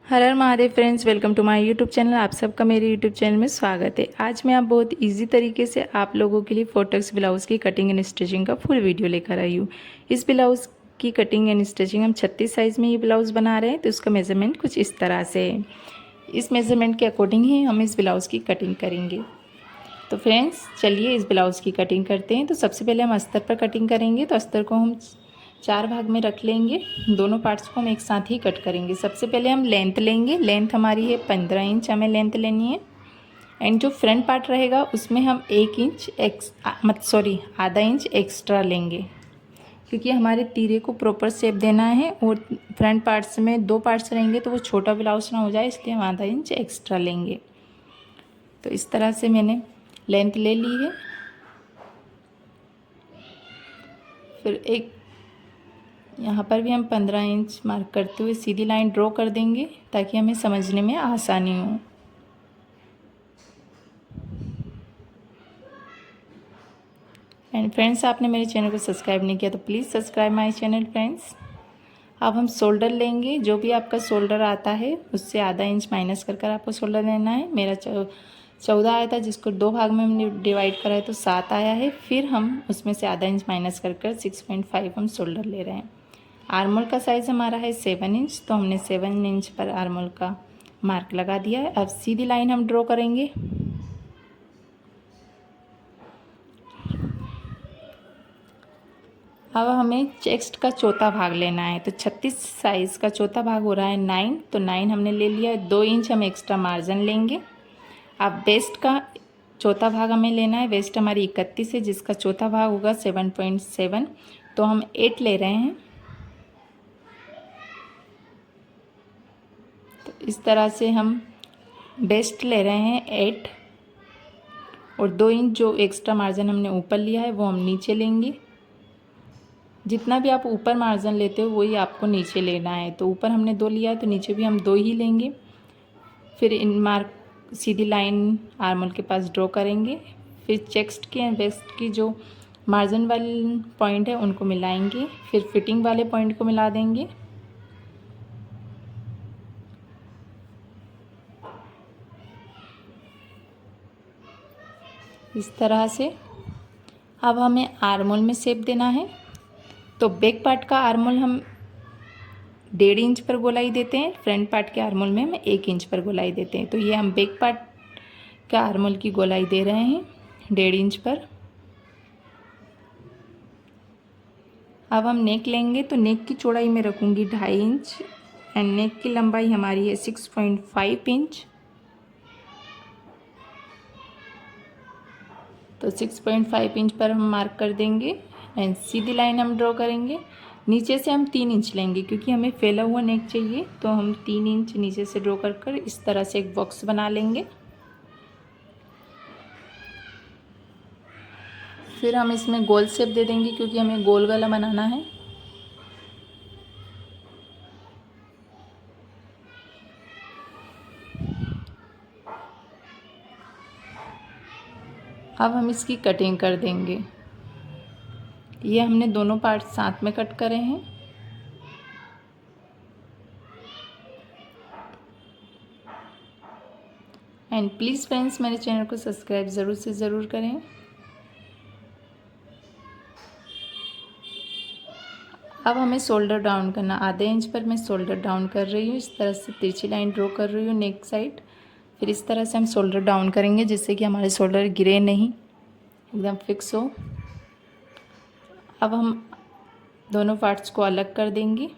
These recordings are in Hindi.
Her Har Mahadev friends, welcome to my YouTube channel. आप सबका मेरे यूट्यूब चैनल में स्वागत है। आज मैं आप बहुत इजी तरीके से आप लोगों के लिए फोटक्स ब्लाउज़ की कटिंग एंड स्टिचिंग का फुल वीडियो लेकर आई हूँ। इस ब्लाउज़ की कटिंग एंड स्टिचिंग हम 36 साइज़ में ये ब्लाउज़ बना रहे हैं, तो उसका मेज़रमेंट कुछ इस तरह से है। इस मेज़रमेंट के अकॉर्डिंग ही हम इस ब्लाउज़ की कटिंग करेंगे। तो फ्रेंड्स चलिए इस ब्लाउज़ की कटिंग करते हैं। तो सबसे पहले हम अस्तर पर कटिंग करेंगे। तो अस्तर को हम 4 भाग में रख लेंगे। दोनों पार्ट्स को हम एक साथ ही कट करेंगे। सबसे पहले हम लेंथ लेंगे। लेंथ हमारी है 15 इंच, हमें लेंथ लेनी है। एंड जो फ्रंट पार्ट रहेगा उसमें हम 1 इंच आधा इंच एक्स्ट्रा लेंगे, क्योंकि हमारे तीरे को प्रॉपर शेप देना है और फ्रंट पार्ट्स में 2 पार्ट्स रहेंगे तो वो छोटा ब्लाउज ना हो जाए, इसलिए हम आधा इंच एक्स्ट्रा लेंगे। तो इस तरह से मैंने लेंथ ले ली है। फिर एक यहाँ पर भी हम 15 इंच मार्क करते हुए सीधी लाइन ड्रॉ कर देंगे, ताकि हमें समझने में आसानी हो। एंड फ्रेंड्स, आपने मेरे चैनल को सब्सक्राइब नहीं किया तो please subscribe my channel friends. अब हम शोल्डर लेंगे। जो भी आपका शोल्डर आता है उससे आधा इंच माइनस कर आपको शोल्डर लेना है। मेरा 14 आया था, जिसको 2 भाग में हमने डिवाइड करा है तो 7 आया है। फिर हम उसमें से आधा इंच माइनस कर 6.5 हम शोल्डर ले रहे हैं। आर्मोल का साइज़ हमारा है 7 इंच, तो हमने 7 इंच पर आर्मोल का मार्क लगा दिया है। अब सीधी लाइन हम ड्रॉ करेंगे। अब हमें चेस्ट का चौथा भाग लेना है। तो 36 साइज़ का चौथा भाग हो रहा है 9, तो 9 हमने ले लिया है। 2 इंच हम एक्स्ट्रा मार्जिन लेंगे। अब वेस्ट का चौथा भाग हमें लेना है। वेस्ट हमारी 31 है, जिसका चौथा भाग होगा 7.7, तो हम 8 ले रहे हैं। तो इस तरह से हम वेस्ट ले रहे हैं 8, और 2 इंच जो एक्स्ट्रा मार्जिन हमने ऊपर लिया है वो हम नीचे लेंगे। जितना भी आप ऊपर मार्जिन लेते हो वही आपको नीचे लेना है। तो ऊपर हमने 2 लिया है तो नीचे भी हम 2 ही लेंगे। फिर इन मार्क सीधी लाइन आर्मोल के पास ड्रॉ करेंगे। फिर चेस्ट के वेस्ट की जो मार्जिन वाले पॉइंट है उनको मिलाएंगे। फिर फिटिंग वाले पॉइंट को मिला देंगे। इस तरह से अब हमें आर्मोल में शेप देना है। तो बैक पार्ट का आर्मोल हम 1.5 इंच पर गोलाई देते हैं। फ्रंट पार्ट के आर्मोल में हम 1 इंच पर गोलाई देते हैं। तो ये हम बैक पार्ट का आर्मोल की गोलाई दे रहे हैं 1.5 इंच पर। अब हम नेक लेंगे। तो नेक की चौड़ाई में रखूँगी 2.5 इंच, एंड नेक की लंबाई हमारी है 6.5 इंच। तो 6.5 इंच पर हम मार्क कर देंगे एंड सीधी लाइन हम ड्रॉ करेंगे। नीचे से हम 3 इंच लेंगे, क्योंकि हमें फैला हुआ नेक चाहिए। तो हम 3 इंच नीचे से ड्रॉ कर इस तरह से एक बॉक्स बना लेंगे। फिर हम इसमें गोल शेप दे देंगे, क्योंकि हमें गोल गला बनाना है। अब हम इसकी कटिंग कर देंगे। ये हमने दोनों पार्ट साथ में कट करे हैं। एंड प्लीज़ फ्रेंड्स, मेरे चैनल को सब्सक्राइब ज़रूर से ज़रूर करें। अब हमें शोल्डर डाउन करना। आधे इंच पर मैं शोल्डर डाउन कर रही हूँ। इस तरह से तिरछी लाइन ड्रॉ कर रही हूँ नेक साइड। फिर इस तरह से हम शोल्डर डाउन करेंगे, जिससे कि हमारे शोल्डर गिरे नहीं, एकदम फिक्स हो। अब हम दोनों पार्ट्स को अलग कर देंगे।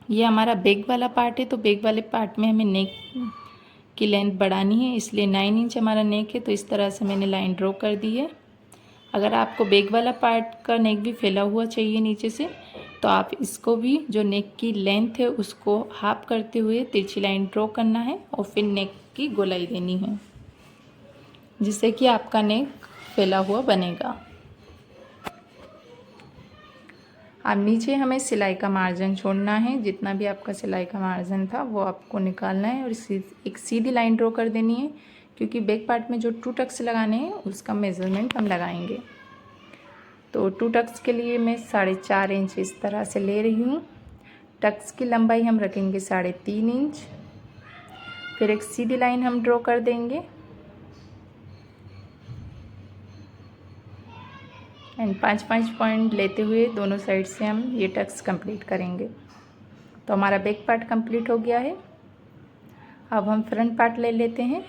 ये हमारा बैक वाला पार्ट है, तो बैक वाले पार्ट में हमें नेक की लेंथ बढ़ानी है, इसलिए 9 इंच हमारा नेक है। तो इस तरह से मैंने लाइन ड्रॉ कर दी है। अगर आपको बैक वाला पार्ट का नेक भी फैला हुआ चाहिए नीचे से, तो आप इसको भी जो नेक की लेंथ है उसको हाफ करते हुए तिरछी लाइन ड्रॉ करना है और फिर नेक की गोलाई देनी है, जिससे कि आपका नेक फैला हुआ बनेगा। अब नीचे हमें सिलाई का मार्जिन छोड़ना है। जितना भी आपका सिलाई का मार्जिन था वो आपको निकालना है और एक सीधी लाइन ड्रॉ कर देनी है, क्योंकि बैक पार्ट में जो 2 टक्स लगाने हैं उसका मेज़रमेंट हम लगाएंगे। तो 2 टक्स के लिए मैं 4.5 इंच इस तरह से ले रही हूँ। टक्स की लंबाई हम रखेंगे 3.5 इंच। फिर एक सीधी लाइन हम ड्रॉ कर देंगे एंड 5-5 पॉइंट लेते हुए दोनों साइड से हम ये टक्स कंप्लीट करेंगे। तो हमारा बैक पार्ट कंप्लीट हो गया है। अब हम फ्रंट पार्ट ले लेते हैं।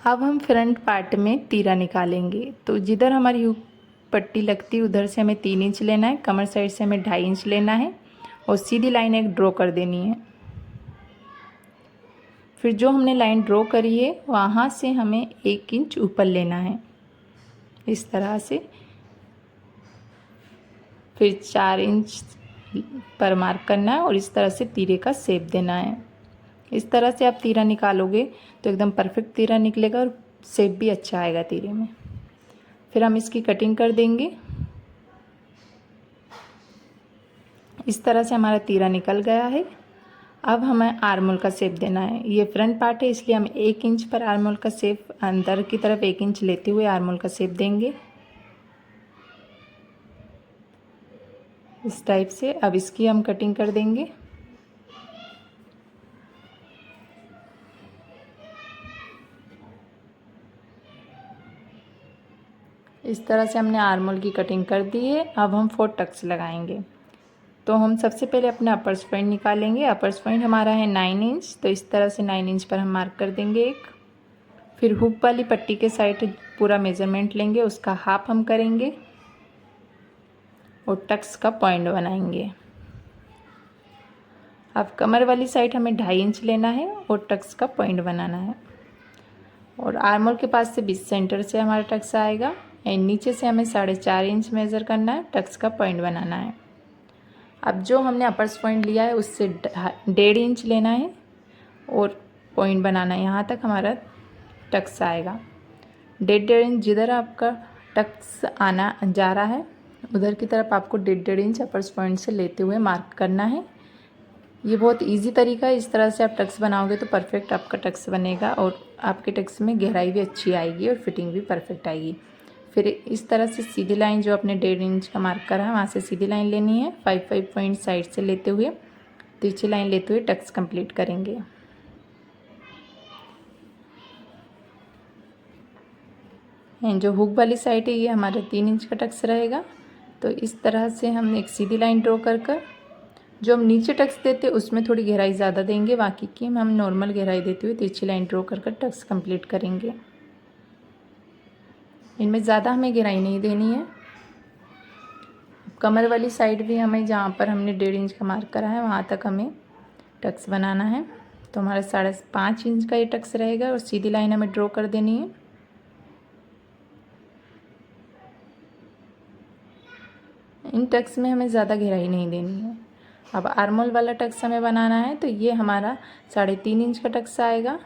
अब हम फ्रंट पार्ट में तीरा निकालेंगे। तो जिधर हमारी हुक पट्टी लगती है उधर से हमें 3 इंच लेना है, कमर साइड से हमें 2.5 इंच लेना है और सीधी लाइन एक ड्रॉ कर देनी है। फिर जो हमने लाइन ड्रॉ करी है वहाँ से हमें 1 इंच ऊपर लेना है इस तरह से। फिर 4 इंच पर मार्क करना है और इस तरह से तीरे का शेप देना है। इस तरह से आप तीरा निकालोगे तो एकदम परफेक्ट तीरा निकलेगा और शेप भी अच्छा आएगा तीरे में। फिर हम इसकी कटिंग कर देंगे। इस तरह से हमारा तीरा निकल गया है। अब हमें आर्म होल का शेप देना है। ये फ्रंट पार्ट है इसलिए हम 1 इंच पर आर्म होल का शेप अंदर की तरफ 1 इंच लेते हुए आर्म होल का शेप देंगे इस टाइप से। अब इसकी हम कटिंग कर देंगे। इस तरह से हमने आर्म होल की कटिंग कर दी है। अब हम 4 टक्स लगाएंगे। तो हम सबसे पहले अपना अपर्स पॉइंट निकालेंगे। अपर्स पॉइंट हमारा है 9 इंच। तो इस तरह से 9 इंच पर हम मार्क कर देंगे एक। फिर हुक वाली पट्टी के साइड पूरा मेज़रमेंट लेंगे, उसका हाफ हम करेंगे और टक्स का पॉइंट बनाएंगे। अब कमर वाली साइड हमें 2.5 इंच लेना है और टक्स का पॉइंट बनाना है। और आर्म होल के पास से 20 सेंटर से हमारा टक्स आएगा एंड नीचे से हमें 4.5 इंच मेज़र करना है, टक्स का पॉइंट बनाना है। अब जो हमने अपर्स पॉइंट लिया है उससे 1.5 इंच लेना है और पॉइंट बनाना है। यहाँ तक हमारा टक्स आएगा। 1.5 इंच जिधर आपका टक्स आना जा रहा है उधर की तरफ आपको 1.5 इंच अपर्स पॉइंट से लेते हुए मार्क करना है। ये बहुत इजी तरीका है। इस तरह से आप टक्स बनाओगे तो परफेक्ट आपका टक्स बनेगा और आपके टक्स में गहराई भी अच्छी आएगी और फिटिंग भी परफेक्ट आएगी। फिर इस तरह से सीधी लाइन जो अपने 1.5 इंच का मार्क करा है वहाँ से सीधी लाइन लेनी है। 5-5 पॉइंट साइड से लेते हुए तिरछी लाइन लेते हुए टक्स कंप्लीट करेंगे। एंड जो हुक वाली साइड है ये हमारा 3 इंच का टक्स रहेगा। तो इस तरह से हम एक सीधी लाइन ड्रॉ कर जो हम नीचे टक्स देते हैं उसमें थोड़ी गहराई ज़्यादा देंगे, बाकी की हम नॉर्मल गहराई देते हुए तिरछी लाइन ड्रॉ कर टक्स कंप्लीट करेंगे। इनमें ज़्यादा हमें गहराई नहीं देनी है। कमर वाली साइड भी हमें जहाँ पर हमने 1.5 इंच का मार्क करा है वहाँ तक हमें टक्स बनाना है। तो हमारा 5.5 इंच का ये टक्स रहेगा और सीधी लाइन हमें ड्रॉ कर देनी है। इन टक्स में हमें ज़्यादा गहराई नहीं देनी है। अब आर्म होल वाला टक्स हमें बनाना है तो ये हमारा 3.5 इंच का टक्स आएगा।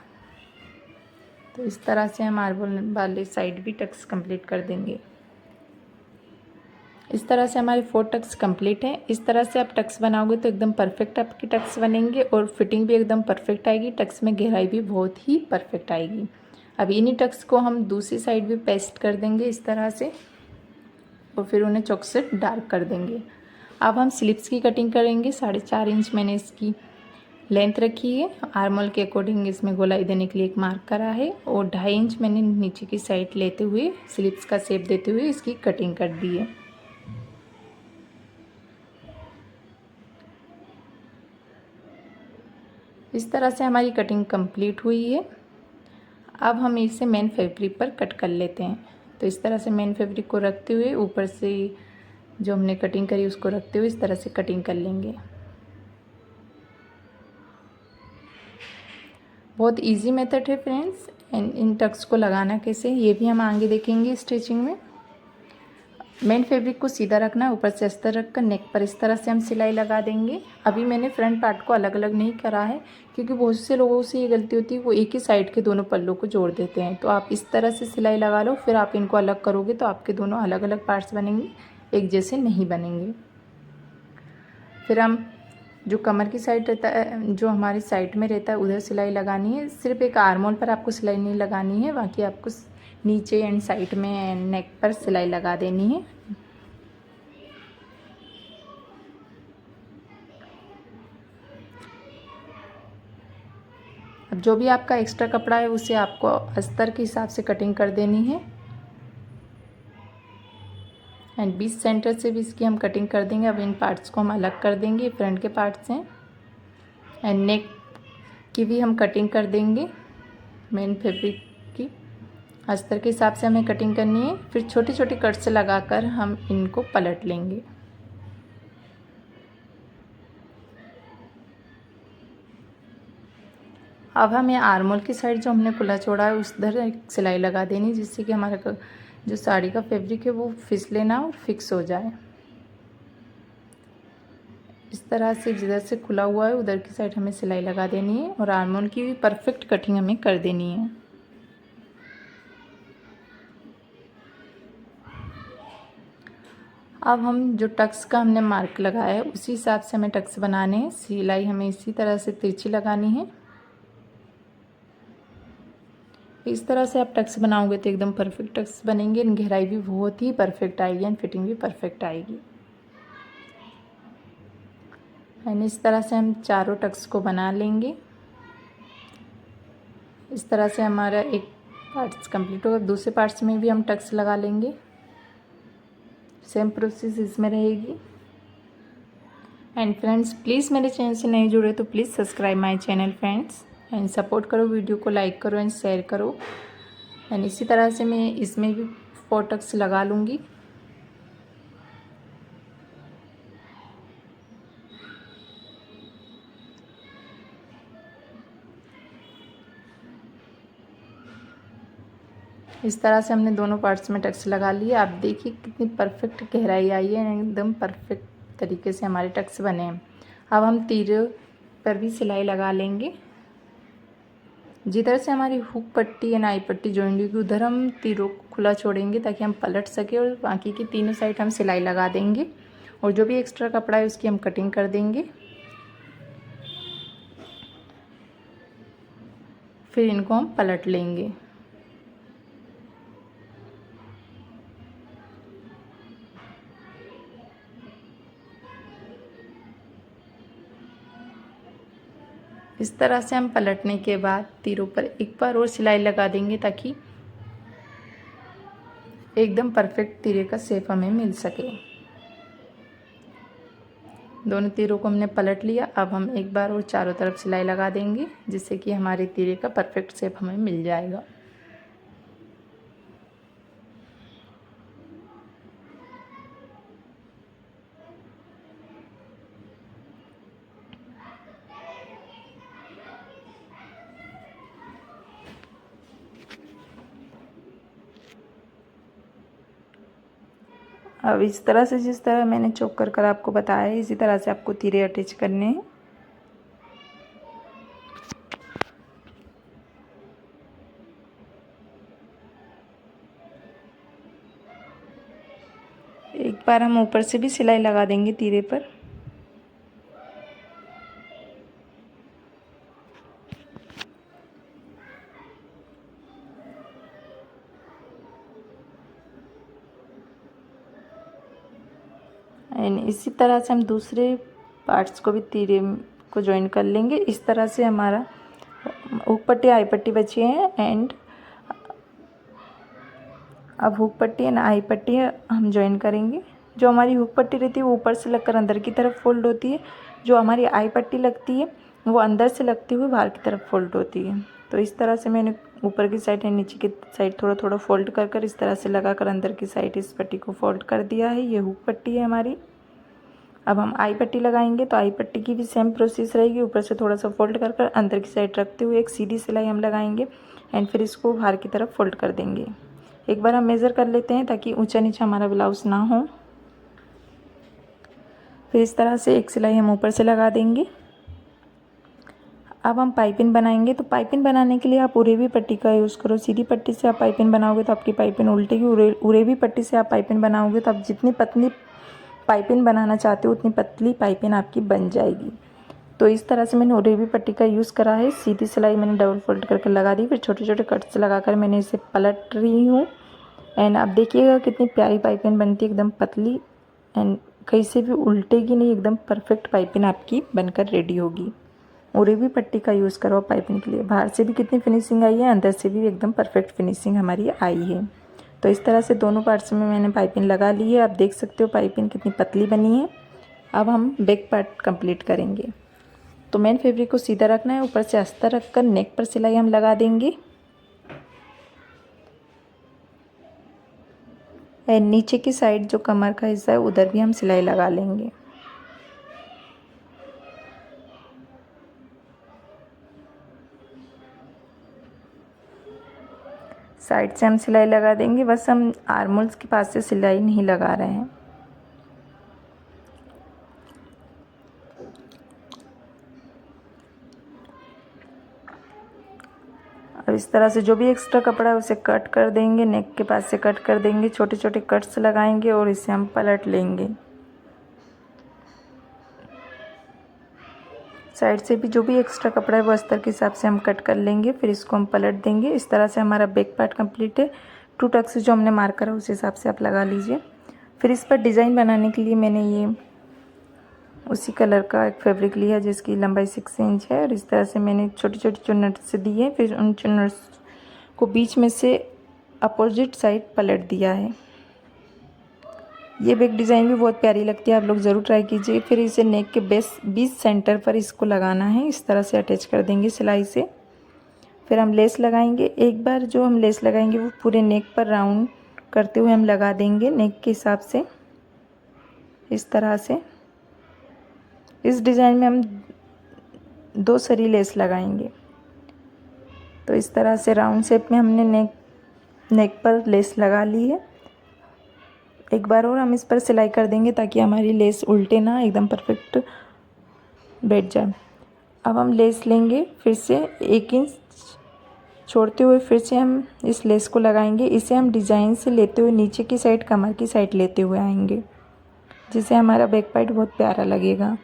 तो इस तरह से हम आर्म होल वाले साइड भी टक्स कंप्लीट कर देंगे। इस तरह से हमारे 4 टक्स कंप्लीट हैं। इस तरह से आप टक्स बनाओगे तो एकदम परफेक्ट आपके टक्स बनेंगे और फिटिंग भी एकदम परफेक्ट आएगी। टक्स में गहराई भी बहुत ही परफेक्ट आएगी। अब इन्हीं टक्स को हम दूसरी साइड भी पेस्ट कर देंगे इस तरह से और फिर उन्हें चॉक से डार्क कर देंगे। अब हम स्लिप्स की कटिंग करेंगे। 4.5 इंच मैंने इसकी लेंथ रखी है। आर्म होल के अकॉर्डिंग इसमें गोलाई देने के लिए एक मार्क करा है और 2.5 इंच मैंने नीचे की साइड लेते हुए स्लिप्स का शेप देते हुए इसकी कटिंग कर दी है। इस तरह से हमारी कटिंग कंप्लीट हुई है। अब हम इसे मेन फैब्रिक पर कट कर लेते हैं। तो इस तरह से मेन फैब्रिक को रखते हुए ऊपर से जो हमने कटिंग करी उसको रखते हुए इस तरह से कटिंग कर लेंगे। बहुत इजी मेथड है फ्रेंड्स। इन टक्स को लगाना कैसे ये भी हम आगे देखेंगे स्टिचिंग में। मेन फैब्रिक को सीधा रखना है, ऊपर से अस्तर रखकर नेक पर इस तरह से हम सिलाई लगा देंगे। अभी मैंने फ्रंट पार्ट को अलग अलग नहीं करा है क्योंकि बहुत से लोगों से ये गलती होती है वो एक ही साइड के दोनों पल्लों को जोड़ देते हैं। तो आप इस तरह से सिलाई लगा लो, फिर आप इनको अलग करोगे तो आपके दोनों अलग अलग पार्ट्स बनेंगे, एक जैसे नहीं बनेंगे। फिर हम जो कमर की साइड रहता है, जो हमारी साइड में रहता है उधर सिलाई लगानी है। सिर्फ एक आर्म होल पर आपको सिलाई नहीं लगानी है, बाकी आपको नीचे एंड साइड में नेक पर सिलाई लगा देनी है। अब जो भी आपका एक्स्ट्रा कपड़ा है उसे आपको अस्तर के हिसाब से कटिंग कर देनी है। एंड बीच सेंटर से भी इसकी हम कटिंग कर देंगे। अब इन पार्ट्स को हम अलग कर देंगे, फ्रंट के पार्ट्स हैं। एंड नेक की भी हम कटिंग कर देंगे। मेन फैब्रिक की अस्तर के हिसाब से हमें कटिंग करनी है। फिर छोटी छोटी कट्स लगाकर हम इनको पलट लेंगे। अब हमें आर्मोल की साइड जो हमने खुला छोड़ा है उस उधर एक सिलाई लगा देनी, जिससे कि हमारा जो साड़ी का फैब्रिक है वो फिसले ना और फिक्स हो जाए। इस तरह से जिधर से खुला हुआ है उधर की साइड हमें सिलाई लगा देनी है और आर्मोल की भी परफेक्ट कटिंग हमें कर देनी है। अब हम जो टक्स का हमने मार्क लगाया है उसी हिसाब से हमें टक्स बनाने हैं। सिलाई हमें इसी तरह से तिरछी लगानी है। इस तरह से आप टक्स बनाओगे तो एकदम परफेक्ट टक्स बनेंगे। गहराई भी बहुत ही परफेक्ट आएगी एंड फिटिंग भी परफेक्ट आएगी। एंड इस तरह से हम चारों टक्स को बना लेंगे। इस तरह से हमारा एक पार्ट्स कंप्लीट होगा। दूसरे पार्ट्स में भी हम टक्स लगा लेंगे। सेम प्रोसेस इसमें रहेगी। एंड फ्रेंड्स, प्लीज़ मेरे चैनल से नहीं जुड़े तो please subscribe my channel friends. And support करो, वीडियो को लाइक करो एंड शेयर करो। एंड इसी तरह से मैं इसमें भी 4 टक्स लगा लूँगी। इस तरह से हमने दोनों पार्ट्स में टक्स लगा लिए। आप देखिए कितनी परफेक्ट गहराई आई है, एकदम परफेक्ट तरीके से हमारे टक्स बने हैं। अब हम तीर पर भी सिलाई लगा लेंगे। जिधर से हमारी हुक पट्टी या नाई पट्टी जॉइंट होगी उधर हम तीरों को खुला छोड़ेंगे ताकि हम पलट सके और बाकी की तीनों साइड हम सिलाई लगा देंगे। और जो भी एक्स्ट्रा कपड़ा है उसकी हम कटिंग कर देंगे। फिर इनको हम पलट लेंगे। इस तरह से हम पलटने के बाद तीरों पर एक बार और सिलाई लगा देंगे ताकि एकदम परफेक्ट तीरे का शेप हमें मिल सके। दोनों तीरों को हमने पलट लिया। अब हम एक बार और चारों तरफ सिलाई लगा देंगे जिससे कि हमारे तीरे का परफेक्ट शेप हमें मिल जाएगा। अब इस तरह से जिस तरह मैंने चौक कर कर आपको बताया है इसी तरह से आपको तीरे अटैच करने हैं। एक बार हम ऊपर से भी सिलाई लगा देंगे तीरे पर। एंड इसी तरह से हम दूसरे पार्ट्स को भी तीरे को ज्वाइन कर लेंगे। इस तरह से हमारा हुक पट्टी आई पट्टी बची है। एंड अब हुक पट्टी एंड आई पट्टी हम ज्वाइन करेंगे। जो हमारी हुक पट्टी रहती है वो ऊपर से लगकर अंदर की तरफ फोल्ड होती है। जो हमारी आई पट्टी लगती है वो अंदर से लगती हुई बाहर की तरफ फोल्ड होती है। तो इस तरह से मैंने ऊपर की साइड एंड नीचे की साइड थोड़ा थोड़ा फोल्ड कर कर इस तरह से लगा कर अंदर की साइड इस पट्टी को फोल्ड कर दिया है। ये हुक पट्टी है हमारी। अब हम आई पट्टी लगाएंगे तो आई पट्टी की भी सेम प्रोसेस रहेगी। ऊपर से थोड़ा सा फोल्ड कर कर अंदर की साइड रखते हुए एक सीधी सिलाई हम लगाएंगे एंड फिर इसको बाहर की तरफ फोल्ड कर देंगे। एक बार हम मेज़र कर लेते हैं ताकि ऊंचा नीचा हमारा ब्लाउज ना हो। फिर इस तरह से एक सिलाई हम ऊपर से लगा देंगे। अब हम पाइपिंग बनाएंगे। तो पाइपिंग बनाने के लिए आप उरेबी पट्टी का यूज़ करो। सीधी पट्टी से आप पाइपिंग बनाओगे तो आपकी पाइपिंग उल्टेगी। उरेबी पट्टी से आप पाइपिंग बनाओगे तो आप जितनी पतली पाइपिंग बनाना चाहते हो उतनी पतली पाइपिंग आपकी बन जाएगी। तो इस तरह से मैंने उरेबी पट्टी का यूज़ करा है। सीधी सिलाई मैंने डबल फोल्ड करके लगा दी। फिर छोटे छोटे कट्स लगाकर मैंने इसे पलट रही हूँ। एंड आप देखिएगा कितनी प्यारी पाइपिंग बनती है, एकदम पतली एंड कहीं से भी उल्टेगी नहीं। एकदम परफेक्ट पाइपिंग आपकी बनकर रेडी होगी। उरेबी पट्टी का यूज़ करो पाइपिंग के लिए। बाहर से भी कितनी फिनिशिंग आई है, अंदर से भी एकदम परफेक्ट फिनिशिंग हमारी आई है। तो इस तरह से दोनों पार्ट्स में मैंने पाइपिंग लगा ली है। आप देख सकते हो पाइपिंग कितनी पतली बनी है। अब हम बैक पार्ट कंप्लीट करेंगे। तो मेन फैब्रिक को सीधा रखना है, ऊपर से अस्तर रखकर नेक पर सिलाई हम लगा देंगे। नीचे की साइड जो कमर का हिस्सा है उधर भी हम सिलाई लगा लेंगे। साइड से हम सिलाई लगा देंगे, बस हम आर्मोल्स के पास से सिलाई नहीं लगा रहे हैं। अब इस तरह से जो भी एक्स्ट्रा कपड़ा है उसे कट कर देंगे, नेक के पास से कट कर देंगे, छोटे छोटे कट्स लगाएंगे और इसे हम पलट लेंगे। साइड से भी जो भी एक्स्ट्रा कपड़ा है वो अस्तर के हिसाब से हम कट कर लेंगे, फिर इसको हम पलट देंगे। इस तरह से हमारा बैक पार्ट कंप्लीट है। 2 टक्स जो हमने मार्क करा उस हिसाब से आप लगा लीजिए। फिर इस पर डिज़ाइन बनाने के लिए मैंने ये उसी कलर का एक फैब्रिक लिया जिसकी लंबाई 6 इंच है और इस तरह से मैंने छोटी छोटी चुन्नट दी है। फिर उन चुन्नट को बीच में से अपोजिट साइड पलट दिया है। ये बैक डिज़ाइन भी बहुत प्यारी लगती है, आप लोग ज़रूर ट्राई कीजिए। फिर इसे नेक के बीच सेंटर पर इसको लगाना है, इस तरह से अटैच कर देंगे सिलाई से। फिर हम लेस लगाएंगे। एक बार जो हम लेस लगाएंगे वो पूरे नेक पर राउंड करते हुए हम लगा देंगे नेक के हिसाब से, इस तरह से। इस डिज़ाइन में हम 2 सरी लेस लगाएंगे। तो इस तरह से राउंड शेप में हमने नेक पर लेस लगा ली है। एक बार और हम इस पर सिलाई कर देंगे ताकि हमारी लेस उल्टे ना एकदम परफेक्ट बैठ जाए। अब हम लेस लेंगे, फिर से 1 इंच छोड़ते हुए फिर से हम इस लेस को लगाएंगे। इसे हम डिज़ाइन से लेते हुए नीचे की साइड कमर की साइड लेते हुए आएंगे, जिससे हमारा बैक पार्ट बहुत प्यारा लगेगा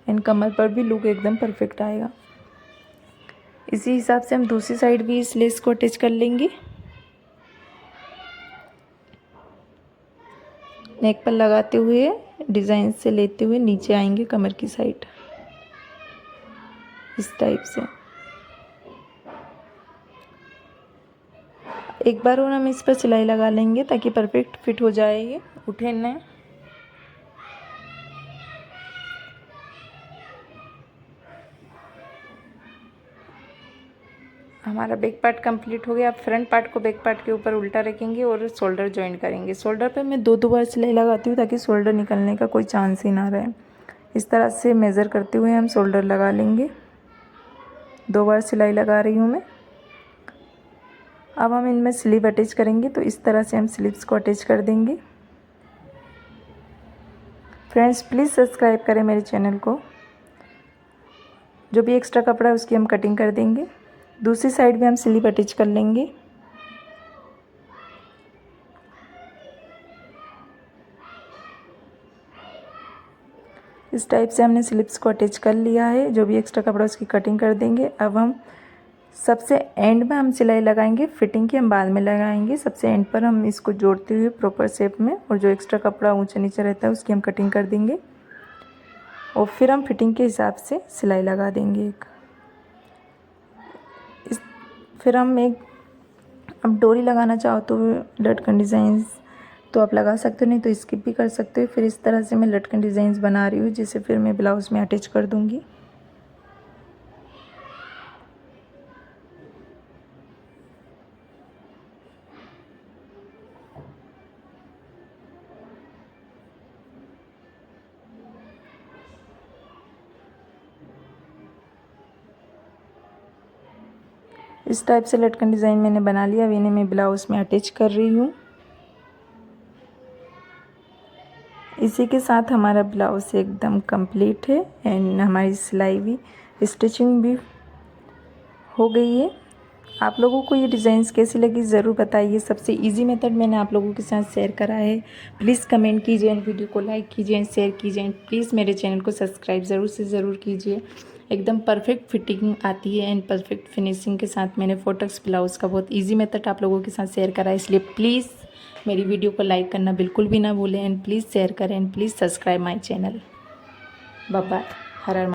एंड कमर पर भी लुक एकदम परफेक्ट आएगा। इसी हिसाब से हम दूसरी साइड भी इस लेस को अटैच कर लेंगे। नेक पर लगाते हुए डिज़ाइन से लेते हुए नीचे आएंगे कमर की साइड, इस टाइप से। एक बार और हम इस पर सिलाई लगा लेंगे ताकि परफेक्ट फिट हो जाए, ये उठे न। हमारा बैक पार्ट कंप्लीट हो गया। अब फ्रंट पार्ट को बैक पार्ट के ऊपर उल्टा रखेंगे और शोल्डर जॉइन करेंगे। शोल्डर पे मैं 2 बार सिलाई लगाती हूँ ताकि शोल्डर निकलने का कोई चांस ही ना रहे। इस तरह से मेज़र करते हुए हम शोल्डर लगा लेंगे। 2 बार सिलाई लगा रही हूँ मैं। अब हम इनमें स्लीव अटैच करेंगे, तो इस तरह से हम स्लीव्स को अटैच कर देंगे। फ्रेंड्स प्लीज़ सब्सक्राइब करें मेरे चैनल को। जो भी एक्स्ट्रा कपड़ा है उसकी हम कटिंग कर देंगे। दूसरी साइड भी हम स्लीव अटैच कर लेंगे। इस टाइप से हमने स्लीव्स को अटैच कर लिया है। जो भी एक्स्ट्रा कपड़ा उसकी कटिंग कर देंगे। अब हम सबसे एंड में हम सिलाई लगाएंगे, फिटिंग की हम बाद में लगाएंगे। सबसे एंड पर हम इसको जोड़ते हुए प्रॉपर शेप में, और जो एक्स्ट्रा कपड़ा ऊंचा नीचे रहता है उसकी हम कटिंग कर देंगे और फिर हम फिटिंग के हिसाब से सिलाई लगा देंगे फिर हम अब डोरी लगाना चाहो तो लटकन डिज़ाइंस तो आप लगा सकते हो, नहीं तो स्किप भी कर सकते हो। फिर इस तरह से मैं लटकन डिज़ाइंस बना रही हूँ, जिसे फिर मैं ब्लाउज़ में अटैच कर दूँगी। इस टाइप से लटकन डिज़ाइन मैंने बना लिया। अब इन्हें मैं ब्लाउज़ में अटैच कर रही हूँ। इसी के साथ हमारा ब्लाउज़ एकदम कंप्लीट है एंड हमारी सिलाई भी स्टिचिंग भी हो गई है। आप लोगों को ये डिज़ाइंस कैसी लगी ज़रूर बताइए। सबसे इजी मेथड मैंने आप लोगों के साथ शेयर करा है। प्लीज़ कमेंट कीजिए एंड वीडियो को लाइक कीजिए एंड शेयर कीजिए एंड प्लीज़ मेरे चैनल को सब्सक्राइब ज़रूर से ज़रूर कीजिए। एकदम परफेक्ट फिटिंग आती है एंड परफेक्ट फिनिशिंग के साथ मैंने 4 टक्स ब्लाउज़ का बहुत ईजी मेथड आप लोगों के साथ शेयर करा है। इसलिए प्लीज़ मेरी वीडियो को लाइक करना बिल्कुल भी ना भूलें एंड प्लीज़ शेयर करें and please subscribe my channel. Bye bye. Har her